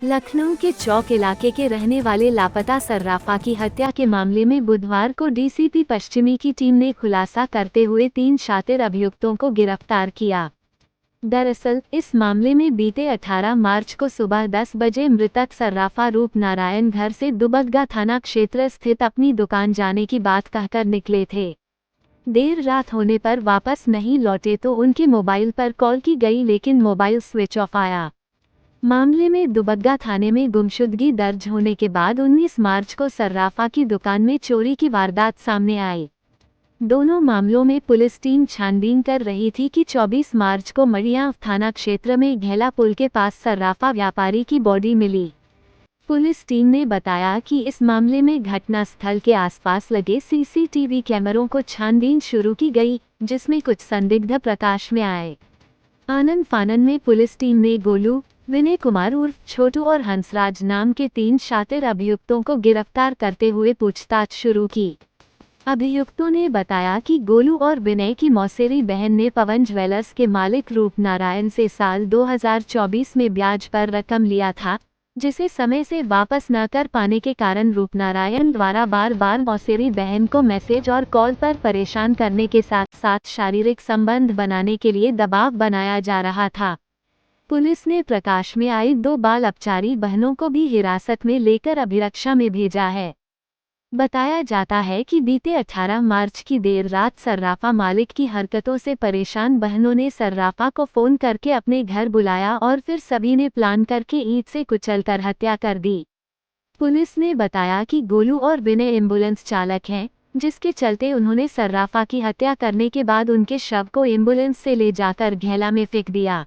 लखनऊ के चौक इलाके के रहने वाले लापता सर्राफा की हत्या के मामले में बुधवार को डीसीपी पश्चिमी की टीम ने खुलासा करते हुए 3 शातिर अभियुक्तों को गिरफ्तार किया। दरअसल इस मामले में बीते 18 मार्च को सुबह 10 बजे मृतक सर्राफा रूप नारायण घर से दुबग्गा थाना क्षेत्र स्थित अपनी दुकान जाने की बात कहकर निकले थे। देर रात होने पर वापस नहीं लौटे तो उनके मोबाइल पर कॉल की गई, लेकिन मोबाइल स्विच ऑफ आया। मामले में दुबग्गा थाने में गुमशुदगी दर्ज होने के बाद 19 मार्च को सर्राफा की दुकान में चोरी की वारदात सामने आई। दोनों मामलों में पुलिस टीम छानबीन कर रही थी कि 24 मार्च को मड़िया थाना क्षेत्र में घेला पुल के पास सर्राफा व्यापारी की बॉडी मिली। पुलिस टीम ने बताया कि इस मामले में घटनास्थल के आसपास लगे सीसीटीवी कैमरों को छानबीन शुरू की गई, जिसमें कुछ संदिग्ध प्रकाश में आए। आनन फानन में पुलिस टीम ने गोलू, विनय कुमार उर्फ छोटू और हंसराज नाम के 3 शातिर अभियुक्तों को गिरफ्तार करते हुए पूछताछ शुरू की। अभियुक्तों ने बताया कि गोलू और विनय की मौसेरी बहन ने पवन ज्वेलर्स के मालिक रूप नारायण से साल 2024 में ब्याज पर रकम लिया था, जिसे समय से वापस न कर पाने के कारण रूप नारायण द्वारा बार बार मौसेरी बहन को मैसेज और कॉल पर परेशान करने के साथ साथ शारीरिक संबंध बनाने के लिए दबाव बनाया जा रहा था। पुलिस ने प्रकाश में आई 2 बाल अपचारी बहनों को भी हिरासत में लेकर अभिरक्षा में भेजा है। बताया जाता है कि बीते 18 मार्च की देर रात सर्राफा मालिक की हरकतों से परेशान बहनों ने सर्राफा को फोन करके अपने घर बुलाया और फिर सभी ने प्लान करके ईंट से कुचलकर हत्या कर दी। पुलिस ने बताया कि गोलू और विनय एम्बुलेंस चालक हैं, जिसके चलते उन्होंने सर्राफा की हत्या करने के बाद उनके शव को एम्बुलेंस से ले जाकर घेला में फेंक दिया।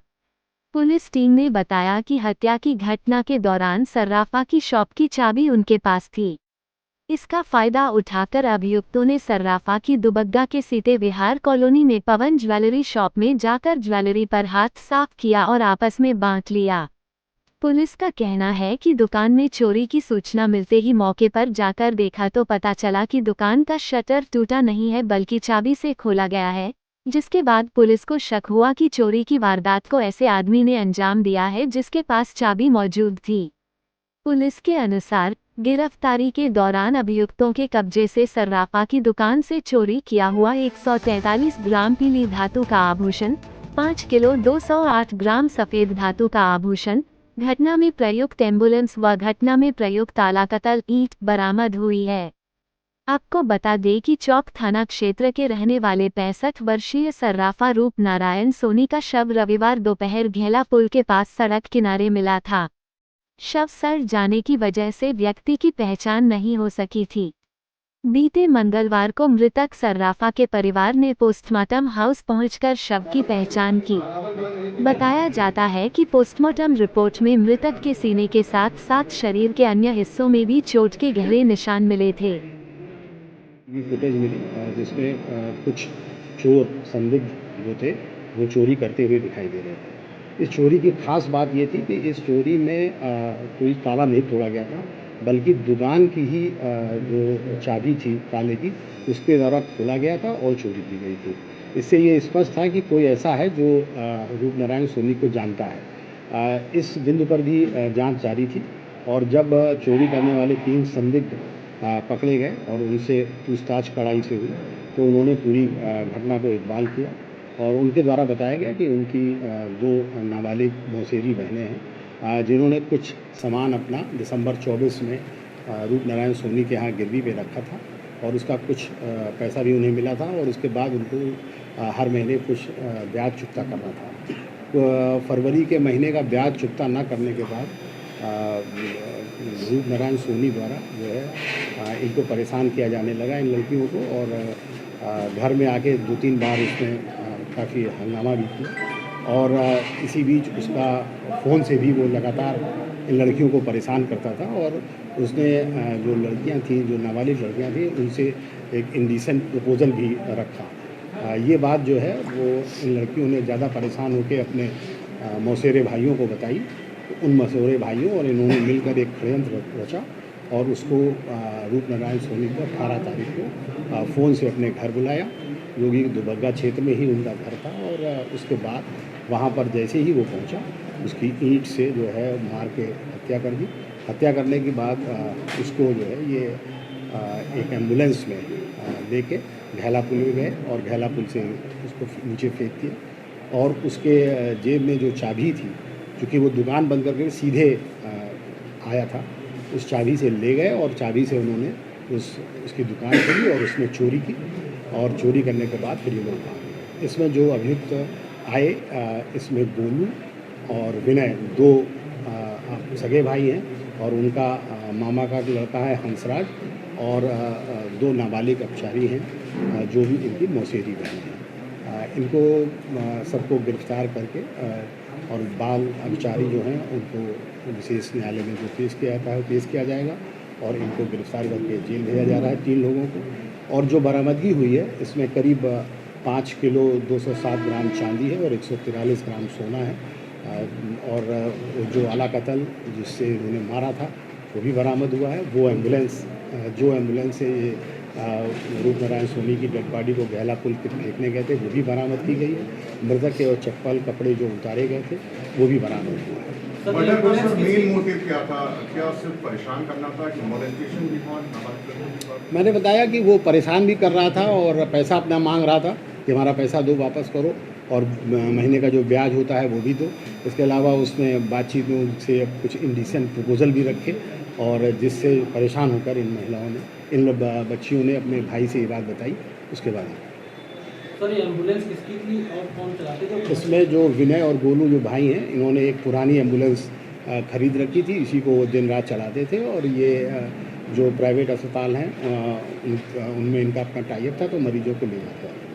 पुलिस टीम ने बताया कि हत्या की घटना के दौरान सर्राफा की शॉप की चाबी उनके पास थी। इसका फायदा उठाकर अभियुक्तों ने सर्राफा की दुबग्गा के सीते विहार कॉलोनी में पवन ज्वेलरी शॉप में जाकर ज्वेलरी पर हाथ साफ किया और आपस में बांट लिया। पुलिस का कहना है कि दुकान में चोरी की सूचना मिलते ही मौके पर जाकर देखा तो पता चला कि दुकान का शटर टूटा नहीं है बल्कि चाबी से खोला गया है, जिसके बाद पुलिस को शक हुआ कि चोरी की वारदात को ऐसे आदमी ने अंजाम दिया है जिसके पास चाबी मौजूद थी। पुलिस के अनुसार गिरफ्तारी के दौरान अभियुक्तों के कब्जे से सर्राफा की दुकान से चोरी किया हुआ 143 ग्राम पीली धातु का आभूषण, 5 किलो 208 ग्राम सफेद धातु का आभूषण, घटना में प्रयुक्त एम्बुलेंस व घटना में प्रयुक्त तालाकतल ईंट बरामद हुई है। आपको बता दें कि चौक थाना क्षेत्र के रहने वाले 65 वर्षीय सर्राफा रूप नारायण सोनी का शव रविवार दोपहर घेला पुल के पास सड़क किनारे मिला था। शव सड़ जाने की वजह से व्यक्ति की पहचान नहीं हो सकी थी। बीते मंगलवार को मृतक सर्राफा के परिवार ने पोस्टमार्टम हाउस पहुंचकर शव की पहचान की। बताया जाता है कि पोस्टमार्टम रिपोर्ट में मृतक के सीने के साथ साथ शरीर के अन्य हिस्सों में भी चोट के गहरे निशान मिले थे। फुटेज मिली जिसमें कुछ चोर संदिग्ध जो थे वो चोरी करते हुए दिखाई दे रहे थे। इस चोरी की खास बात ये थी कि इस चोरी में कोई ताला नहीं तोड़ा गया था, बल्कि दुकान की ही जो चाबी थी ताले की उसके द्वारा खोला गया था और चोरी की गई थी। इससे ये स्पष्ट था कि कोई ऐसा है जो रूप नारायण सोनी को जानता है। इस बिंदु पर भी जांच जारी थी और जब चोरी करने वाले 3 संदिग्ध पकड़े गए और उनसे पूछताछ कड़ाई से हुई तो उन्होंने पूरी घटना को इकबाल किया और उनके द्वारा बताया गया कि उनकी 2 नाबालिग मौसेरी बहनें हैं जिन्होंने कुछ सामान अपना दिसंबर 24 में रूप नारायण सोनी के यहाँ गिरवी पे रखा था और उसका कुछ पैसा भी उन्हें मिला था और उसके बाद उनको हर महीने कुछ ब्याज चुकता करना था। फरवरी के महीने का ब्याज चुकता न करने के बाद रूप नारायण सोनी द्वारा जो है इनको परेशान किया जाने लगा इन लड़कियों को और घर में आके 2-3 बार उसने काफ़ी हंगामा भी किया और इसी बीच उसका फ़ोन से भी वो लगातार इन लड़कियों को परेशान करता था और उसने जो लड़कियां थीं, जो नाबालिग लड़कियां थीं, उनसे एक इंडिसेंट प्रपोज़ल भी रखा। ये बात जो है वो इन लड़कियों ने ज़्यादा परेशान होकर अपने मौसेरे भाइयों को बताई। उन मशहूरे भाइयों और इन्होंने मिलकर एक षड्यंत्र रचा और उसको रूप नारायण सोनी को 18 तारीख को फ़ोन से अपने घर बुलाया योगी दुबग्गा क्षेत्र में ही उनका घर था। और उसके बाद वहाँ पर जैसे ही वो पहुँचा, उसकी ईंट से जो है मार के हत्या कर दी। हत्या करने के बाद उसको जो है ये एक एम्बुलेंस में लेके घैला पुल में गए और घैला पुल से उसको नीचे फेंक दिया। और उसके जेब में जो चाबी थी, चूँकि वो दुकान बंद करके सीधे आया था, उस चाबी से ले गए और चाबी से उन्होंने उसकी दुकान खोली और उसमें चोरी की। और चोरी करने के बाद फिर ये लोग भाग गए। इसमें जो अभियुक्त आए, इसमें गोलू और विनय दो सगे भाई हैं और उनका मामा का लड़का है हंसराज, और दो नाबालिग अपचारी हैं जो भी इनकी मौसेरी बहन हैं। इनको सबको गिरफ्तार करके और बाल अपचारी जो हैं उनको विशेष न्यायालय में जो पेश किया जाता है पेश किया जाएगा और इनको गिरफ्तार करके जेल भेजा जा रहा है 3 लोगों को। और जो बरामदगी हुई है इसमें करीब 5 किलो 207 ग्राम चांदी है और 143 ग्राम सोना है। और वो जो आला कत्ल जिससे उन्होंने मारा था वो भी बरामद हुआ है। वो एम्बुलेंस जो एम्बुलेंस से ये रूप नारायण सोनी की डेड बॉडी को गैला पुल पे फेंकने गए थे वो भी बरामद की गई है। मृतक के और चप्पल कपड़े जो उतारे गए थे वो भी बरामद हुआ है। मर्डर का सर मेन मोटिव क्या था? क्या सिर्फ परेशान करना था कि मोलेस्टेशन भी था? मैंने बताया कि वो परेशान भी कर रहा था और पैसा अपना मांग रहा था कि हमारा पैसा दो, वापस करो, और महीने का जो ब्याज होता है वो भी दो। इसके अलावा उसने बातचीत में उनसे कुछ इंडिसेंट प्रपोजल भी रखे और जिससे परेशान होकर इन महिलाओं ने, इन बच्चियों ने अपने भाई से ये बात बताई। उसके बाद सर ये एम्बुलेंस किसकी थी और कौन चलाते थे? इसमें जो विनय और गोलू जो भाई हैं, इन्होंने एक पुरानी एम्बुलेंस खरीद रखी थी, इसी को वो दिन रात चलाते थे। और ये जो प्राइवेट अस्पताल हैं उनमें इनका अपना टाई अप था, तो मरीजों को ले जाता है।